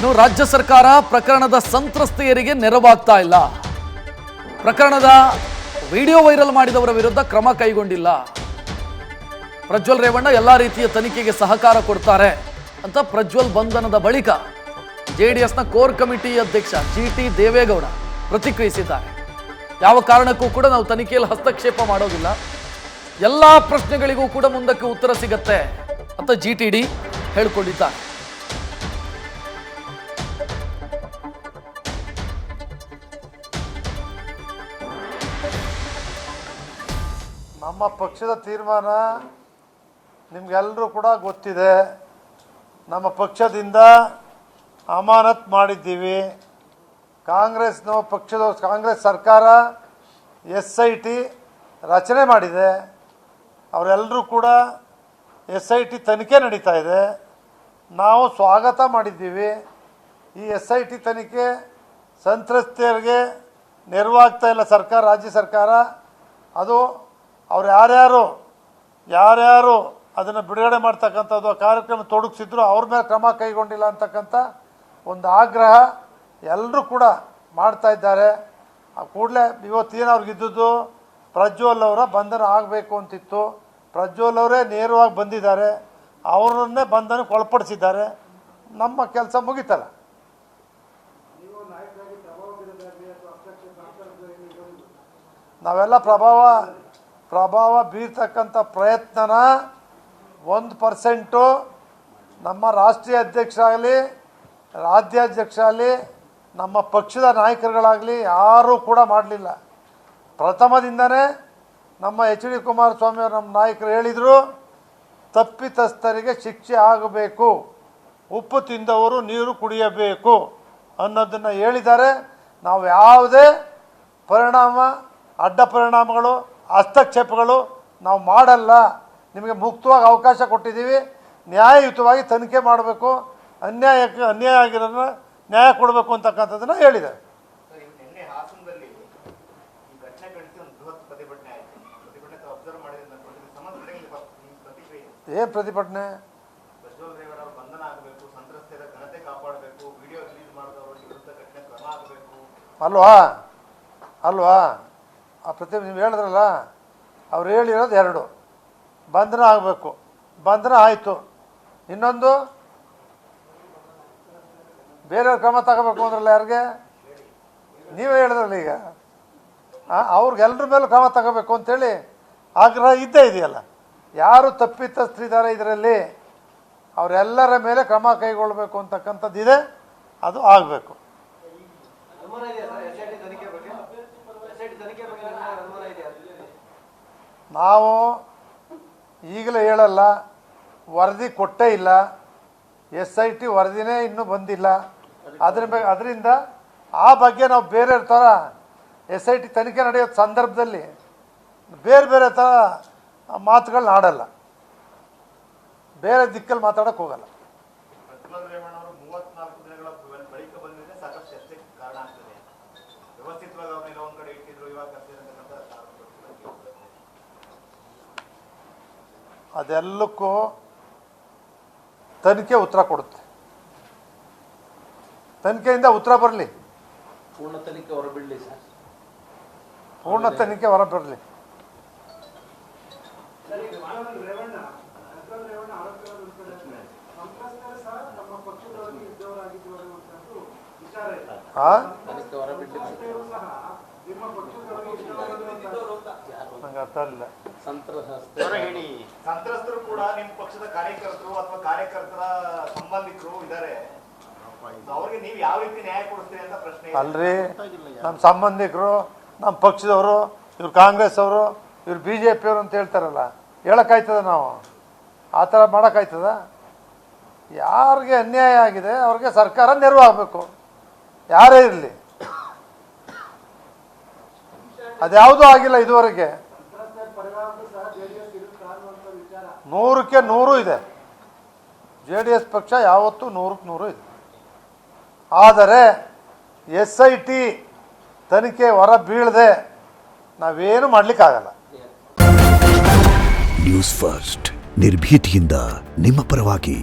ಇನ್ನು ರಾಜ್ಯ ಸರ್ಕಾರ ಪ್ರಕರಣದ ಸಂತ್ರಸ್ತೆಯರಿಗೆ ನೆರವಾಗ್ತಾ ಇಲ್ಲ. ಪ್ರಕರಣದ ವಿಡಿಯೋ ವೈರಲ್ ಮಾಡಿದವರ ವಿರುದ್ಧ ಕ್ರಮ ಕೈಗೊಂಡಿಲ್ಲ. ಪ್ರಜ್ವಲ್ ರೇವಣ್ಣ ಎಲ್ಲಾ ರೀತಿಯ ತನಿಖೆಗೆ ಸಹಕಾರ ಕೊಡ್ತಾರೆ ಅಂತ ಪ್ರಜ್ವಲ್ ಬಂಧನದ ಬಳಿಕ ಜೆಡಿಎಸ್ನ ಕೋರ್ ಕಮಿಟಿ ಅಧ್ಯಕ್ಷ ಜಿಟಿ ದೇವೇಗೌಡ ಪ್ರತಿಕ್ರಿಯಿಸಿದ್ದಾರೆ. ಯಾವ ಕಾರಣಕ್ಕೂ ಕೂಡ ನಾವು ತನಿಖೆಯಲ್ಲಿ ಹಸ್ತಕ್ಷೇಪ ಮಾಡೋದಿಲ್ಲ, ಎಲ್ಲಾ ಪ್ರಶ್ನೆಗಳಿಗೂ ಕೂಡ ಮುಂದಕ್ಕೆ ಉತ್ತರ ಸಿಗತ್ತೆ ಅಂತ ಜಿಟಿಡಿ ಹೇಳಿಕೊಂಡಿದ್ದಾರೆ. ನಮ್ಮ ಪಕ್ಷದ ತೀರ್ಮಾನ ನಿಮಗೆಲ್ಲರೂ ಕೂಡ ಗೊತ್ತಿದೆ. ನಮ್ಮ ಪಕ್ಷದಿಂದ ಅಮಾನತ್ ಮಾಡಿದ್ದೀವಿ. ಕಾಂಗ್ರೆಸ್ ಸರ್ಕಾರ SIT ರಚನೆ ಮಾಡಿದೆ. ಅವರೆಲ್ಲರೂ ಕೂಡ SIT ತನಿಖೆ ನಡೀತಾ ಇದೆ. ನಾವು ಸ್ವಾಗತ ಮಾಡಿದ್ದೀವಿ. ಈ SIT ತನಿಖೆ ಸಂತ್ರಸ್ತೆಯರಿಗೆ ನೆರವಾಗ್ತಾ ಇಲ್ಲ ಸರ್ಕಾರ, ರಾಜ್ಯ ಸರ್ಕಾರ. ಅದು ಅವ್ರು ಯಾರ್ಯಾರು ಅದನ್ನು ಬಿಡುಗಡೆ ಮಾಡ್ತಕ್ಕಂಥದ್ದು ಕಾರ್ಯಕ್ರಮ ತೊಡಗಿಸಿದ್ರು ಅವ್ರ ಮೇಲೆ ಕ್ರಮ ಕೈಗೊಂಡಿಲ್ಲ ಅಂತಕ್ಕಂಥ ಒಂದು ಆಗ್ರಹ ಎಲ್ಲರೂ ಕೂಡ ಮಾಡ್ತಾ ಇದ್ದಾರೆ. ಕೂಡಲೇ ಇವತ್ತೇನು ಅವ್ರಿಗಿದ್ದದ್ದು ಪ್ರಜ್ವಲ್ ಅವರ ಬಂಧನ ಆಗಬೇಕು ಅಂತಿತ್ತು. ಪ್ರಜ್ವಲ್ ಅವರೇ ನೇರವಾಗಿ ಬಂದಿದ್ದಾರೆ, ಅವರನ್ನೇ ಬಂಧನಕ್ಕೆ ಒಳಪಡಿಸಿದ್ದಾರೆ. ನಮ್ಮ ಕೆಲಸ ಮುಗಿತಲ್ಲ. ನಾವೆಲ್ಲ ಪ್ರಭಾವ ಬೀರ್ತಕ್ಕಂಥ ಪ್ರಯತ್ನನ 1% ನಮ್ಮ ರಾಷ್ಟ್ರೀಯ ಅಧ್ಯಕ್ಷರಾಗಲಿ ರಾಜ್ಯಾಧ್ಯಕ್ಷ ಆಗಲಿ ನಮ್ಮ ಪಕ್ಷದ ನಾಯಕರುಗಳಾಗಲಿ ಯಾರೂ ಕೂಡ ಮಾಡಲಿಲ್ಲ. ಪ್ರಥಮದಿಂದನೇ ನಮ್ಮ HD ಕುಮಾರಸ್ವಾಮಿ ಅವರು ನಮ್ಮ ನಾಯಕರು ಹೇಳಿದರು, ತಪ್ಪಿತಸ್ಥರಿಗೆ ಶಿಕ್ಷೆ ಆಗಬೇಕು, ಉಪ್ಪು ತಿಂದವರು ನೀರು ಕುಡಿಯಬೇಕು ಅನ್ನೋದನ್ನು ಹೇಳಿದ್ದಾರೆ. ನಾವು ಯಾವುದೇ ಅಡ್ಡ ಪರಿಣಾಮಗಳು ಹಸ್ತಕ್ಷೇಪಗಳು ನಾವು ಮಾಡಲ್ಲ. ನಿಮಗೆ ಮುಕ್ತವಾಗಿ ಅವಕಾಶ ಕೊಟ್ಟಿದ್ದೀವಿ, ನ್ಯಾಯಯುತವಾಗಿ ತನಿಖೆ ಮಾಡಬೇಕು, ಅನ್ಯಾಯ ಆಗಿರೋದನ್ನ ನ್ಯಾಯ ಕೊಡಬೇಕು ಅಂತಕ್ಕಂಥದ್ದನ್ನು ಹೇಳಿದ್ದಾರೆ. ಏನು ಪ್ರತಿಭಟನೆ? ಅಲ್ವಾ ನೀವು ಹೇಳಿದ್ರಲ್ಲ, ಅವ್ರು ಹೇಳಿರೋದು 2, ಬಂಧನ ಆಗಬೇಕು, ಬಂಧನ ಆಯಿತು. ಇನ್ನೊಂದು ಬೇರೆಯವ್ರ ಕ್ರಮ ತಗೋಬೇಕು ಅಂದ್ರಲ್ಲ, ಯಾರಿಗೆ? ನೀವೇ ಹೇಳಿದ್ರಲ್ಲ. ಈಗ ಅವ್ರಿಗೆಲ್ಲರ ಮೇಲೂ ಕ್ರಮ ತಗೋಬೇಕು ಅಂತೇಳಿ ಆಗ್ರಹ ಇದ್ದೇ ಇದೆಯಲ್ಲ. ಯಾರು ತಪ್ಪಿತಸ್ಥರಿದ್ದಾರೆ ಇದರಲ್ಲಿ ಅವರೆಲ್ಲರ ಮೇಲೆ ಕ್ರಮ ಕೈಗೊಳ್ಳಬೇಕು ಅಂತಕ್ಕಂಥದ್ದಿದೆ, ಅದು ಆಗಬೇಕು. ನಾವು ಈಗಲೇ ಹೇಳಲ್ಲ, ವರದಿ ಕೊಟ್ಟೇ ಇಲ್ಲ. SIT ವರದಿನೇ ಇನ್ನೂ ಬಂದಿಲ್ಲ. ಅದರಿಂದ ಆ ಬಗ್ಗೆ ನಾವು ಬೇರೆ ಥರ SIT ತನಿಖೆ ನಡೆಯೋ ಸಂದರ್ಭದಲ್ಲಿ ಬೇರೆ ಥರ ಮಾತುಗಳನ್ನ ಆಡಲ್ಲ, ಬೇರೆ ದಿಕ್ಕಲ್ಲಿ ಮಾತಾಡೋಕ್ಕೆ ಹೋಗಲ್ಲ. ಅದೆಲ್ಲಕ್ಕೂ ತನಿಖೆ ಉತ್ತರ ಕೊಡುತ್ತೆ. ತನಿಖೆಯಿಂದ ಉತ್ತರ ಬರಲಿ, ಪೂರ್ಣ ತನಿಖೆ ಹೊರಬಿಡಲಿ ಸರ್. ಪೂರ್ಣ ತನಿಖೆ ಹೊರಬರಲಿ. ನಂಗೆ ಅರ್ಥ ಇಲ್ಲ. ಸಂತ್ರಸ್ತರು ಕೂಡ ನಿಮ್ಮ ಪಕ್ಷದ ಕಾರ್ಯಕರ್ತರು ಅಥವಾ ಕಾರ್ಯಕರ್ತರ ಸಂಬಂಧಿಕರು ಇದ್ದಾರೆ, ಅವ್ರಿಗೆ ನೀವು ಯಾವ ರೀತಿ ನ್ಯಾಯ ಕೊಡ್ತೀರಿ ಅಂತ ಪ್ರಶ್ನೆ. ಅಲ್ರಿ, ನಮ್ಮ ಸಂಬಂಧಿಕರು, ನಮ್ಮ ಪಕ್ಷದವರು, ಇವ್ರು ಕಾಂಗ್ರೆಸ್ ಅವರು, ಇವ್ರು BJP ಅವರು ಅಂತ ಹೇಳ್ತಾರಲ್ಲ, ಹೇಳೋಕ್ಕಾಯ್ತದ? ನಾವು ಆ ಥರ ಮಾಡೋಕ್ಕಾಯ್ತದ? ಯಾರಿಗೆ ಅನ್ಯಾಯ ಆಗಿದೆ ಅವ್ರಿಗೆ ಸರ್ಕಾರ ನೆರವಾಗಬೇಕು, ಯಾರೇ ಇರಲಿ. ಅದ್ಯಾವುದೂ ಆಗಿಲ್ಲ ಇದುವರೆಗೆ. 100ಕ್ಕೆ 100 ಇದೆ. JDS ಪಕ್ಷ ಯಾವತ್ತೂ 100ಕ್ಕೆ 100 ಇದೆ. ಆದರೆ SIT ತನಿಖೆ ಹೊರ ಬೀಳದೆ ನಾವೇನು ಮಾಡಲಿಕ್ಕಾಗಲ್ಲ. ನ್ಯೂಸ್ ಫಸ್ಟ್ ನಿರ್ಭೀತಿಯಿಂದ ನಿಮ್ಮ ಪರವಾಗಿ.